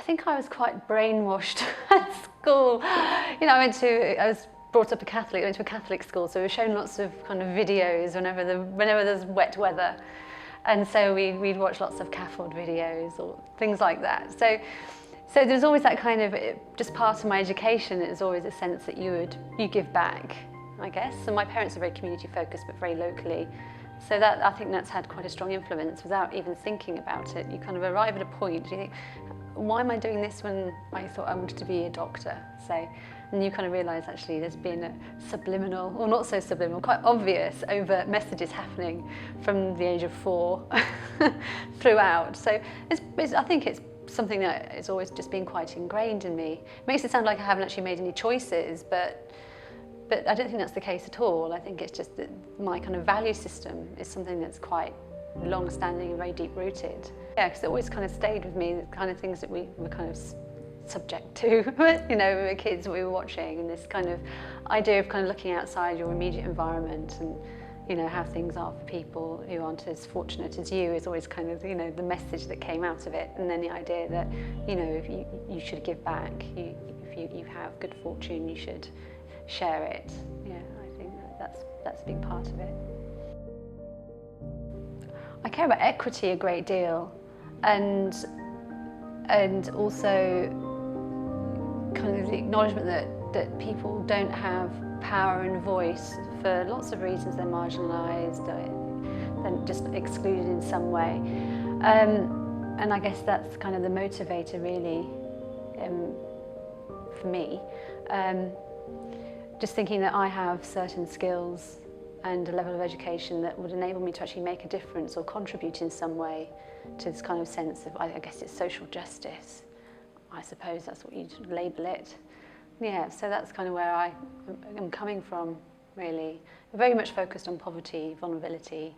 think I was quite brainwashed at school. You know, I was brought up I went to a Catholic school, so we were shown lots of kind of videos whenever there's wet weather. And so we'd watch lots of CAFOD videos or things like that. So there's always that kind of, just part of my education, it was always a sense that you give back, I guess. And my parents are very community focused, but very locally. So I think that's had quite a strong influence without even thinking about it. You kind of arrive at a point, you think, why am I doing this when I thought I wanted to be a doctor, say? And you kind of realise actually there's been a subliminal, or not so subliminal, quite obvious overt messages happening from the age of 4 throughout. So I think it's something that has always just been quite ingrained in me. It makes it sound like I haven't actually made any choices, but I don't think that's the case at all. I think it's just that my kind of value system is something that's quite long-standing and very deep-rooted. Yeah, because it always kind of stayed with me, the kind of things that we were kind of subject to, you know, we were kids, we were watching, and this kind of idea of kind of looking outside your immediate environment and, you know, how things are for people who aren't as fortunate as you is always kind of, you know, the message that came out of it. And then the idea that, you know, if you should give back, if you have good fortune, you should share it. Yeah, I think that's a big part of it. I care about equity a great deal, and also kind of the acknowledgement that people don't have power and voice for lots of reasons. They're marginalised, they're just excluded in some way, and I guess that's kind of the motivator really for me. Just thinking that I have certain skills and a level of education that would enable me to actually make a difference or contribute in some way to this kind of sense of, I guess it's social justice. I suppose that's what you'd label it. Yeah, so that's kind of where I am coming from, really. Very much focused on poverty, vulnerability.